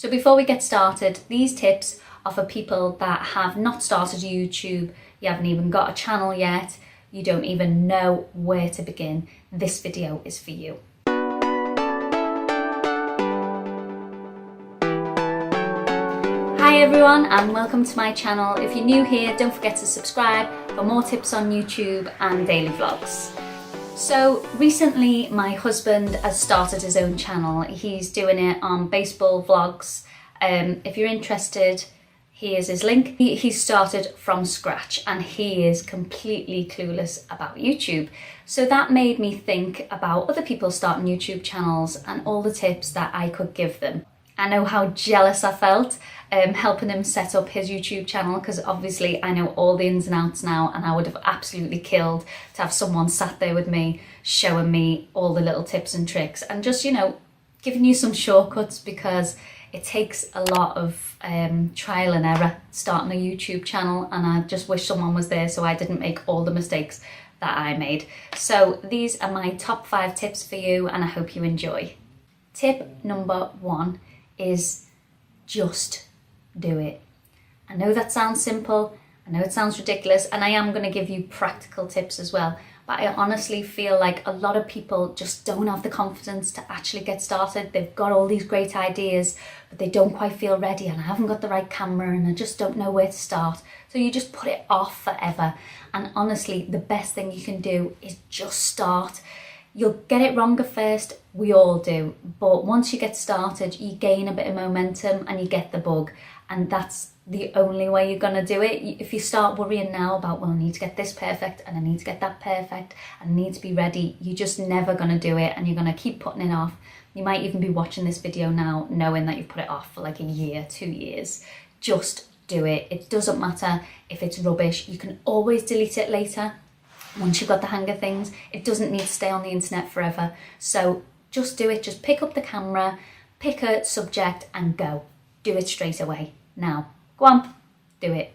So before we get started, these tips are for people that have not started YouTube, you haven't even got a channel yet, you don't even know where to begin. This video is for you. Hi everyone and welcome to my channel. If you're new here, don't forget to subscribe for more tips on YouTube and daily vlogs. So recently my husband has started his own channel. He's doing it on baseball vlogs. If you're interested, here's his link. He started from scratch and he is completely clueless about YouTube. So that made me think about other people starting YouTube channels and all the tips that I could give them. I know how jealous I felt helping him set up his YouTube channel, because obviously I know all the ins and outs now, and I would have absolutely killed to have someone sat there with me showing me all the little tips and tricks and just, you know, giving you some shortcuts, because it takes a lot of trial and error starting a YouTube channel, and I just wish someone was there so I didn't make all the mistakes that I made. So these are my top 5 tips for you and I hope you enjoy. Tip number 1 is just do it. I know that sounds simple, I know it sounds ridiculous, and I am going to give you practical tips as well, but I honestly feel like a lot of people just don't have the confidence to actually get started. They've got all these great ideas, but they don't quite feel ready, and I haven't got the right camera and I just don't know where to start. So you just put it off forever. And honestly, the best thing you can do is just start. You'll get it wrong at first, we all do, but once you get started, you gain a bit of momentum and you get the bug, and that's the only way you're going to do it. If you start worrying now about, well, I need to get this perfect and I need to get that perfect and I need to be ready, you're just never going to do it and you're going to keep putting it off. You might even be watching this video now knowing that you've put it off for like a year, 2 years. Just do it. It doesn't matter if it's rubbish, you can always delete it later. Once you've got the hang of things, it doesn't need to stay on the internet forever. So just do it, just pick up the camera, pick a subject and go. Do it straight away. Now, go on, do it.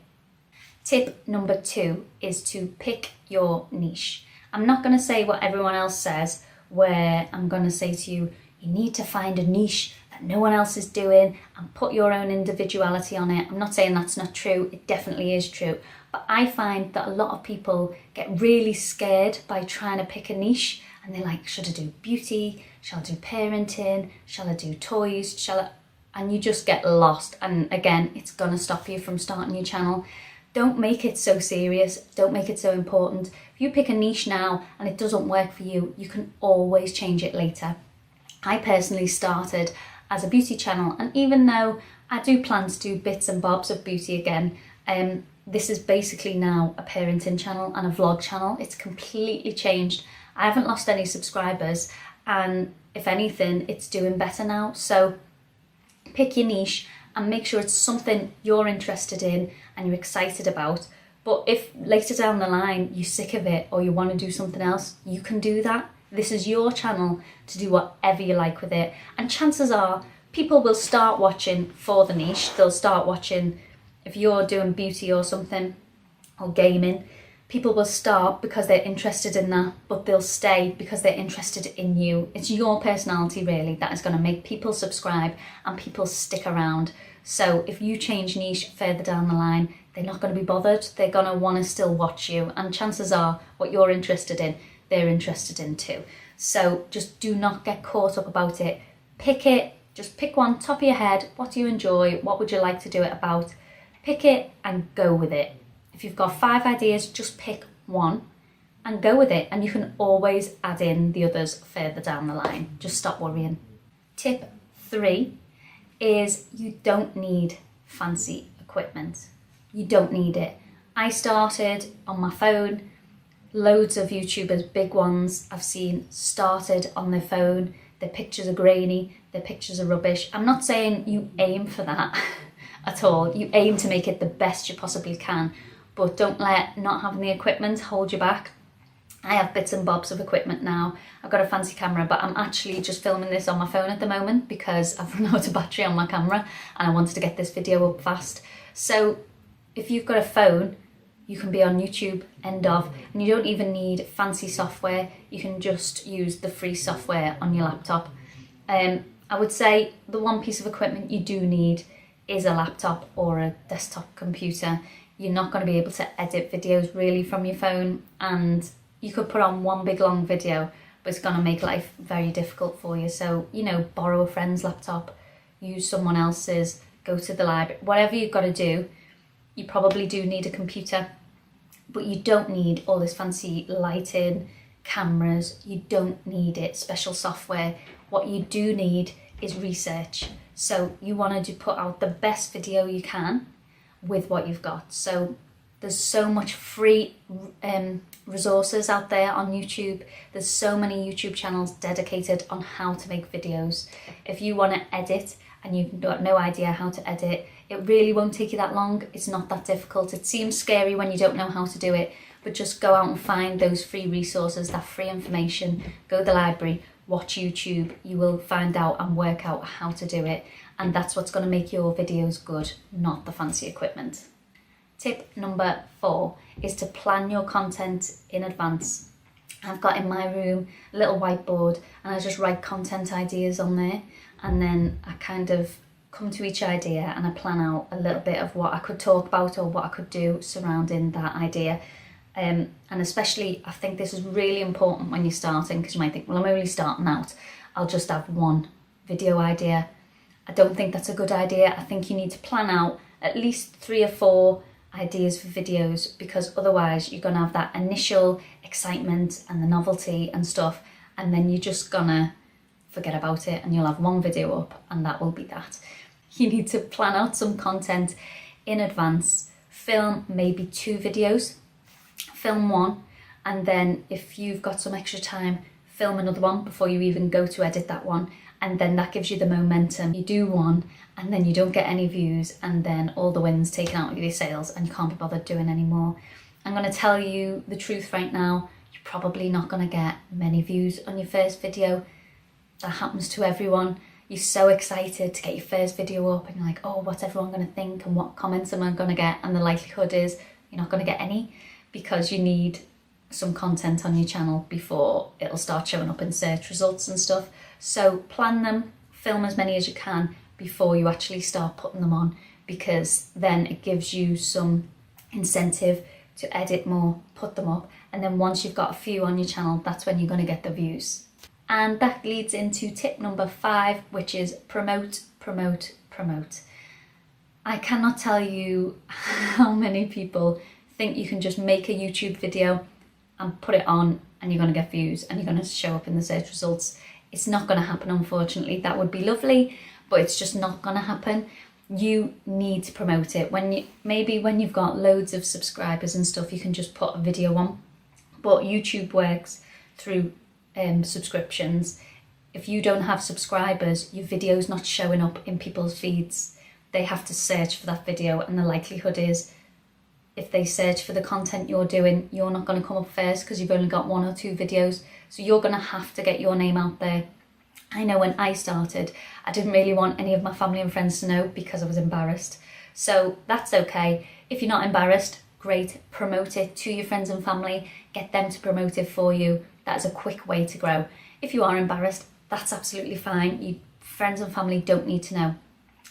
Tip number 2 is to pick your niche. I'm not going to say what everyone else says, where I'm going to say to you, you need to find a niche that no one else is doing and put your own individuality on it. I'm not saying that's not true, it definitely is true. But I find that a lot of people get really scared by trying to pick a niche, and they're like, should I do beauty? Shall I do parenting? Shall I do toys? And you just get lost. And again, it's gonna stop you from starting your channel. Don't make it so serious. Don't make it so important. If you pick a niche now and it doesn't work for you, you can always change it later. I personally started as a beauty channel, and even though I do plan to do bits and bobs of beauty again, this is basically now a parenting channel and a vlog channel. It's completely changed. I haven't lost any subscribers, and if anything, it's doing better now. So pick your niche and make sure it's something you're interested in and you're excited about. But if later down the line you're sick of it or you want to do something else, you can do that. This is your channel to do whatever you like with it. And chances are people will start watching for the niche. They'll start watching. If you're doing beauty or something, or gaming, people will start because they're interested in that, but they'll stay because they're interested in you. It's your personality really that is going to make people subscribe and people stick around. So if you change niche further down the line, they're not going to be bothered. They're going to want to still watch you, and chances are what you're interested in, they're interested in too. So just do not get caught up about it. Pick it, just pick one top of your head. What do you enjoy? What would you like to do it about? Pick it and go with it. If you've got 5 ideas, just pick one and go with it. And you can always add in the others further down the line. Just stop worrying. Tip 3 is you don't need fancy equipment. You don't need it. I started on my phone. Loads of YouTubers, big ones I've seen, started on their phone. Their pictures are grainy, their pictures are rubbish. I'm not saying you aim for that. At all. You aim to make it the best you possibly can, but don't let not having the equipment hold you back. I have bits and bobs of equipment now. I've got a fancy camera, but I'm actually just filming this on my phone at the moment because I've run out of battery on my camera and I wanted to get this video up fast. So if you've got a phone, you can be on YouTube, end of, and you don't even need fancy software. You can just use the free software on your laptop. I would say the one piece of equipment you do need is a laptop or a desktop computer. You're not going to be able to edit videos really from your phone, and you could put on one big long video, but it's going to make life very difficult for you. So, you know, borrow a friend's laptop, use someone else's, go to the library, whatever you've got to do. You probably do need a computer, but you don't need all this fancy lighting, cameras. You don't need it, special software. What you do need is research. So you want to put out the best video you can with what you've got. So there's so much free resources out there on YouTube. There's so many YouTube channels dedicated on how to make videos. If you want to edit and you've got no idea how to edit, it really won't take you that long. It's not that difficult. It seems scary when you don't know how to do it, but just go out and find those free resources, that free information. Go to the library, watch YouTube. You will find out and work out how to do it. And that's what's going to make your videos good, not the fancy equipment. Tip number 4 is to plan your content in advance. I've got in my room a little whiteboard, and I just write content ideas on there, and then I kind of come to each idea and I plan out a little bit of what I could talk about or what I could do surrounding that idea. And especially, I think this is really important when you're starting, because you might think, well, I'm only starting out, I'll just have one video idea. I don't think that's a good idea. I think you need to plan out at least 3 or 4 ideas for videos, because otherwise you're gonna have that initial excitement and the novelty and stuff, and then you're just gonna forget about it and you'll have one video up and that will be that. You need to plan out some content in advance. Film maybe 2 videos, film one, and then if you've got some extra time, film another one before you even go to edit that one, and then that gives you the momentum. You do one and then you don't get any views, and then all the wind's taken out of your sails and you can't be bothered doing any more. I'm going to tell you the truth right now, you're probably not going to get many views on your first video. That happens to everyone. You're so excited to get your first video up and you're like, oh, what's everyone going to think and what comments am I going to get? And the likelihood is you're not going to get any, because you need some content on your channel before it'll start showing up in search results and stuff. So plan them, film as many as you can before you actually start putting them on, because then it gives you some incentive to edit more, put them up, and then once you've got a few on your channel, that's when you're going to get the views. And that leads into tip number 5, which is promote, promote, promote. I cannot tell you how many people think you can just make a YouTube video and put it on and you're going to get views and you're going to show up in the search results. It's not going to happen, unfortunately. That would be lovely, but it's just not going to happen. You need to promote it. Maybe when you've got loads of subscribers and stuff, you can just put a video on, but YouTube works through subscriptions. If you don't have subscribers, your video's not showing up in people's feeds. They have to search for that video, and the likelihood is if they search for the content you're doing, you're not going to come up first because you've only got 1 or 2 videos. So you're going to have to get your name out there. I know when I started, I didn't really want any of my family and friends to know because I was embarrassed. So that's okay. If you're not embarrassed, great, promote it to your friends and family, get them to promote it for you. That is a quick way to grow. If you are embarrassed, that's absolutely fine. Your friends and family don't need to know.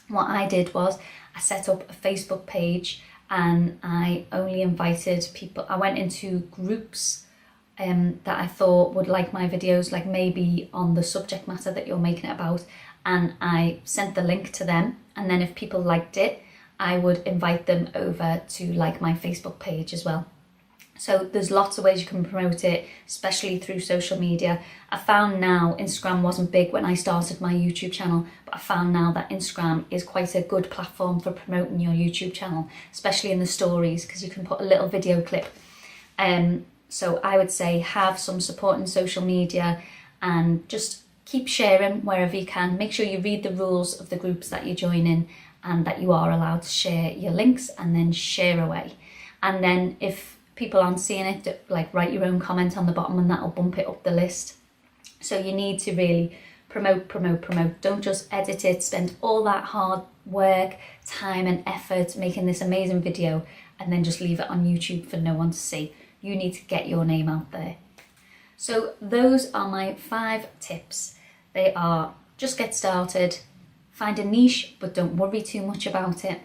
What I did was I set up a Facebook page and I only invited people. I went into groups that I thought would like my videos, like maybe on the subject matter that you're making it about, and I sent the link to them, and then if people liked it, I would invite them over to like my Facebook page as well. So there's lots of ways you can promote it, especially through social media. I found now, Instagram wasn't big when I started my YouTube channel, but I found now that Instagram is quite a good platform for promoting your YouTube channel, especially in the stories, because you can put a little video clip. So I would say have some support in social media and just keep sharing wherever you can. Make sure you read the rules of the groups that you join in and that you are allowed to share your links, and then share away. And then if people aren't seeing it, like write your own comment on the bottom and that'll bump it up the list. So you need to really promote, promote, promote. Don't just edit it, spend all that hard work, time and effort making this amazing video and then just leave it on YouTube for no one to see. You need to get your name out there. So those are my 5 tips. They are just get started, find a niche, but don't worry too much about it.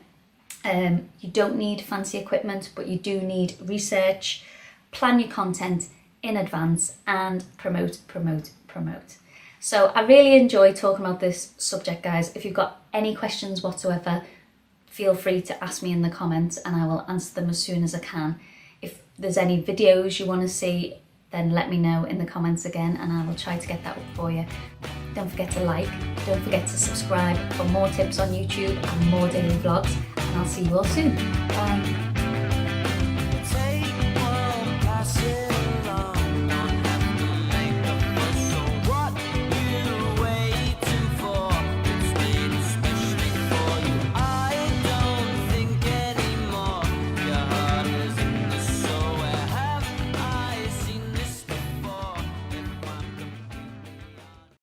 You don't need fancy equipment, but you do need research, plan your content in advance, and promote. So I really enjoy talking about this subject, guys. If you've got any questions whatsoever, feel free to ask me in the comments and I will answer them as soon as I can. If there's any videos you want to see, then let me know in the comments again and I will try to get that up for you. Don't forget to like, don't forget to subscribe for more tips on YouTube and more daily vlogs, and I'll see you all soon. Bye.